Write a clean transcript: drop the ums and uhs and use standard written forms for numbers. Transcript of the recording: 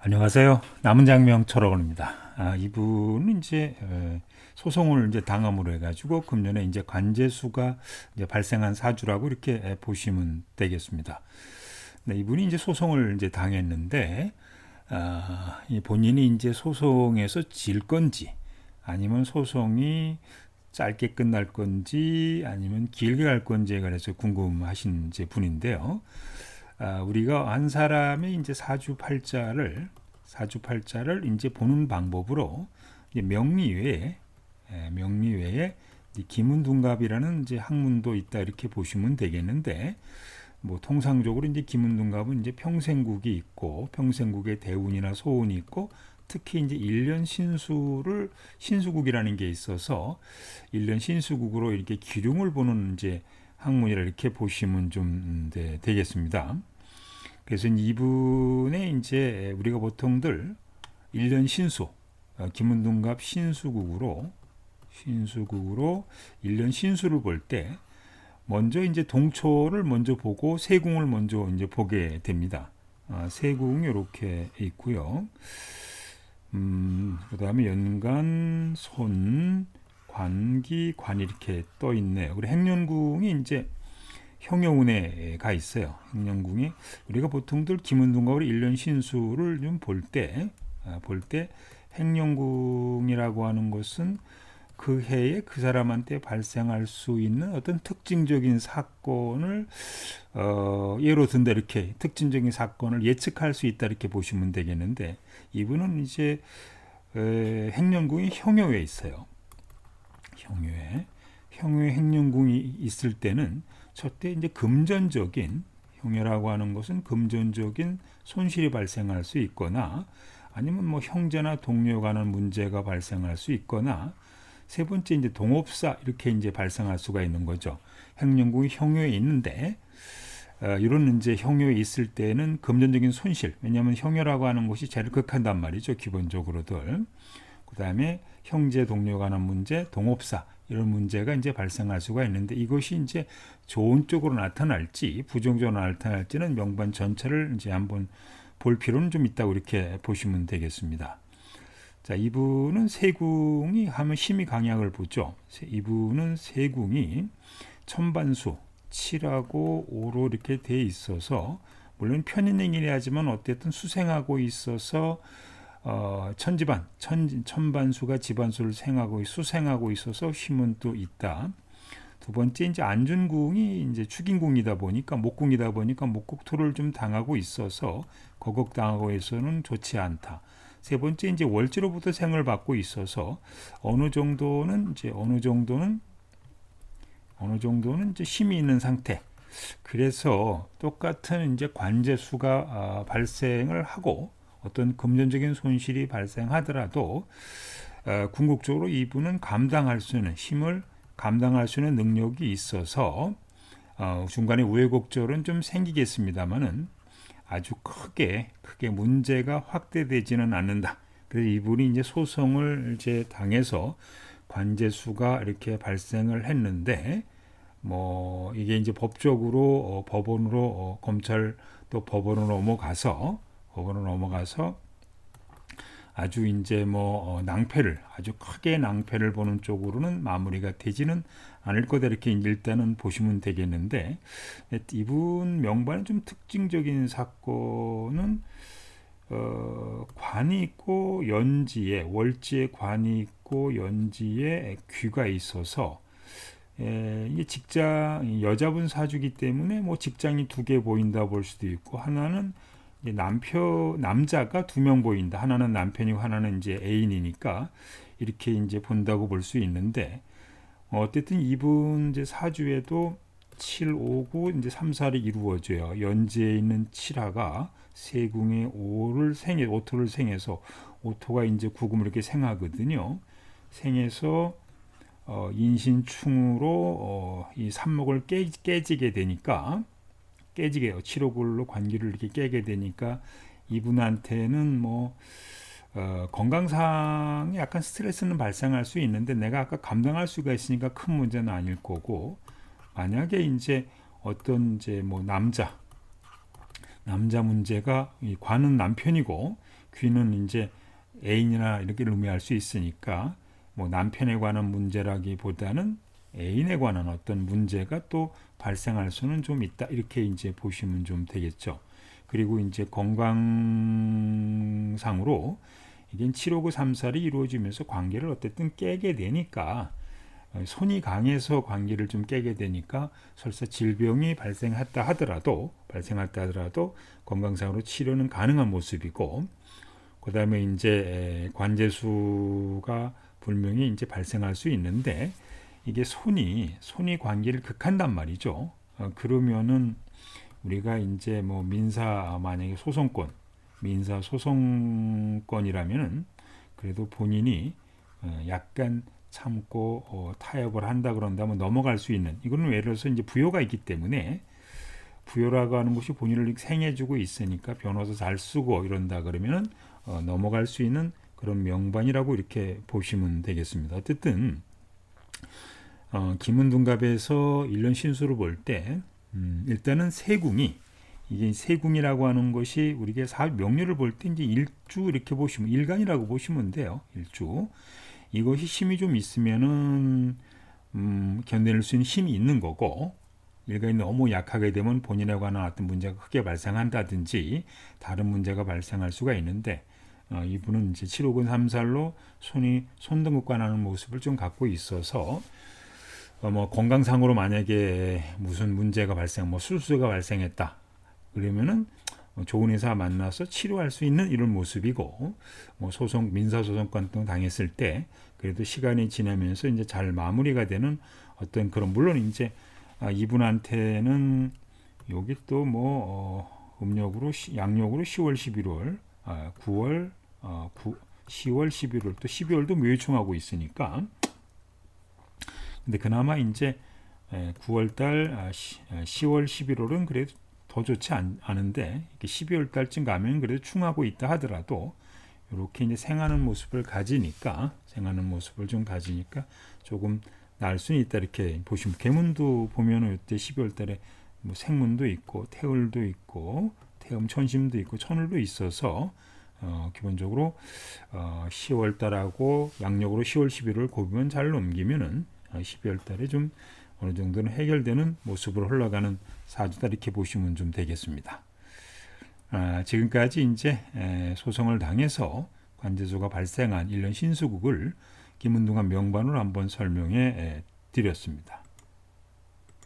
안녕하세요. 남은 장명 철학원입니다. 이분은 이제 소송을 이제 당함으로 해가지고 금년에 이제 관제수가 이제 발생한 사주라고 이렇게 보시면 되겠습니다. 네, 이분이 이제 소송을 이제 당했는데 이 본인이 이제 소송에서 질 건지 아니면 소송이 짧게 끝날 건지 아니면 길게 갈 건지에 관해서 궁금하신 이제 분인데요. 우리가 한 사람의 이제 사주팔자를 이제 보는 방법으로 이제 명리외에 이제 기문둔갑이라는 이제 학문도 있다 이렇게 보시면 되겠는데, 뭐 통상적으로 이제 기문둔갑은 이제 평생국이 있고 평생국의 대운이나 소운이 있고 특히 이제 일년 신수국이라는 게 있어서 일년 신수국으로 이렇게 기륭을 보는 이제 학문이라 이렇게 보시면 좀 되겠습니다. 그래서 이분의 이제 우리가 보통들 일년 신수, 김은둔갑 신수국으로 일년 신수를 볼 때 먼저 이제 동초를 먼저 보고 세궁을 먼저 이제 보게 됩니다. 세궁이 이렇게 있고요. 그다음에 연간, 손, 관기, 관 이렇게 떠 있네요. 그리고 행년궁이 이제 형여운에가 있어요. 행년궁이 우리가 보통들 김은둔갑으로 일년 신수를 좀 볼 때 행년궁이라고 하는 것은 그 해에 그 사람한테 발생할 수 있는 어떤 특징적인 사건을 예로 든다 이렇게 특징적인 사건을 예측할 수 있다 이렇게 보시면 되겠는데, 이분은 이제 행년궁이 형여에 있어요. 형여에 행년궁이 있을 때는 첫째 이제 형여라고 하는 것은 금전적인 손실이 발생할 수 있거나 아니면 뭐 형제나 동료 간의 문제가 발생할 수 있거나, 세 번째 이제 동업사 이렇게 이제 발생할 수가 있는 거죠. 행년궁이 형요에 있는데 이런 이제 형요에 있을 때는 금전적인 손실, 왜냐하면 형요라고 하는 것이 제일 극한단 말이죠, 기본적으로들. 그 다음에 형제 동료 간의 문제, 동업사 이런 문제가 이제 발생할 수가 있는데, 이것이 이제 좋은 쪽으로 나타날지 부정적으로 나타날지는 명반 전체를 이제 한번 볼 필요는 좀 있다고 이렇게 보시면 되겠습니다. 자, 이분은 세궁이 하면 힘이 강약을 보죠. 이분은 세궁이 천반수 7하고 5로 이렇게 돼 있어서, 물론 편인행이라 하지만 어쨌든 수생하고 있어서 천반수가 지반수를 수생하고 있어서 힘은 또 있다. 두 번째 이제 안준궁이 이제 축인궁이다 보니까 목국토를 좀 당하고 있어서 거곡당하고 있어서는 좋지 않다. 세 번째 이제 월지로부터 생을 받고 있어서 어느 정도는 이제 힘이 있는 상태. 그래서 똑같은 이제 관제수가 발생을 하고 어떤 금전적인 손실이 발생하더라도 궁극적으로 이분은 힘을 감당할 수 있는 능력이 있어서 중간에 우여곡절은 좀 생기겠습니다만은 아주 크게 문제가 확대되지는 않는다. 그래서 이분이 이제 소송을 이제 당해서 관제수가 이렇게 발생을 했는데, 뭐 이게 이제 법적으로 법원으로 검찰 또 법원으로 넘어가서 아주 이제 뭐 아주 크게 낭패를 보는 쪽으로는 마무리가 되지는 않을 거다 이렇게 일단은 보시면 되겠는데, 이분 명반의 좀 특징적인 사건은 관이 있고 연지에 월지에 관이 있고 연지에 귀가 있어서 이게 여자분 사주기 때문에 뭐 직장이 두 개 보인다 볼 수도 있고, 하나는 이제 남자가 두 명 보인다. 하나는 남편이고 하나는 이제 애인이니까 이렇게 이제 본다고 볼 수 있는데, 어쨌든 이분 이제 사주에도 7, 5, 9 이제 3, 4를 이루어져요. 연지에 있는 7화가 세궁의 오토를 생해서 오토가 이제 구금을 이렇게 생하거든요. 생해서 인신충으로 이 삼목을 깨지게 되니까 7호굴로 관기를 이렇게 깨게 되니까 이분한테는 뭐 건강상에 약간 스트레스는 발생할 수 있는데 내가 아까 감당할 수가 있으니까 큰 문제는 아닐 거고, 만약에 이제 어떤 이제 뭐 남자 문제가 이 관은 남편이고 귀는 이제 애인이나 이렇게 의미할 수 있으니까 뭐 남편에 관한 문제라기보다는 애인에 관한 어떤 문제가 또 발생할 수는 좀 있다. 이렇게 이제 보시면 좀 되겠죠. 그리고 이제 건강상으로 이게 75934이 이루어지면서 관계를 어쨌든 깨게 되니까 손이 강해서 관계를 좀 깨게 되니까 설사 질병이 발생했다 하더라도 건강상으로 치료는 가능한 모습이고 그다음에 이제 관제수가 분명히 이제 발생할 수 있는데 이게 손이 관계를 극한단 말이죠. 그러면은 우리가 이제 뭐 만약에 민사 소송권이라면은 그래도 본인이 약간 참고 타협을 한다 그런다면 넘어갈 수 있는 이거는 예를 들어서 이제 부요가 있기 때문에 부요라고 하는 것이 본인을 생해주고 있으니까 변호사 잘 쓰고 이런다 그러면은 넘어갈 수 있는 그런 명반이라고 이렇게 보시면 되겠습니다. 어쨌든 김은둔갑에서 일련 신수를 볼 때 일단은 이게 세궁이라고 하는 것이 우리가 명료를 볼 때 이제 일주 이렇게 보시면 일간이라고 보시면 돼요. 일주 이것이 힘이 좀 있으면은 견뎌낼 수 있는 힘이 있는 거고 일간이 너무 약하게 되면 본인에 관한 어떤 문제가 크게 발생한다든지 다른 문제가 발생할 수가 있는데 이분은 이제 7호근 3살로 손등급관하는 모습을 좀 갖고 있어서 뭐 건강상으로 만약에 무슨 문제가 술수가 발생했다 그러면은 좋은 의사 만나서 치료할 수 있는 이런 모습이고 뭐 민사소송권 등 당했을 때 그래도 시간이 지나면서 이제 잘 마무리가 되는 어떤 그런 물론 이제 이분한테는 여기 또 뭐 양력으로 10월 11월 9월 10월 11월 또 12월도 묘유충하고 있으니까 근데 그나마 이제 9월달 10월 11월은 그래도 더 좋지 않은데 12월 달쯤 가면 그래도 충하고 있다 하더라도 이렇게 이제 생하는 모습을 좀 가지니까 조금 나을 수는 있다 이렇게 보시면 계문도 보면은 이때 12월 달에 뭐 생문도 있고 태울도 있고 태음 천심도 있고 천울도 있어서 기본적으로 10월 달하고 양력으로 10월 11월 곱으면 잘 넘기면은 12월 달에 좀 어느 정도는 해결되는 모습으로 흘러가는 사주다 이렇게 보시면 좀 되겠습니다. 지금까지 이제 소송을 당해서 관제소가 발생한 일련 신수국을 김은둔갑 명반으로 한번 설명해 드렸습니다.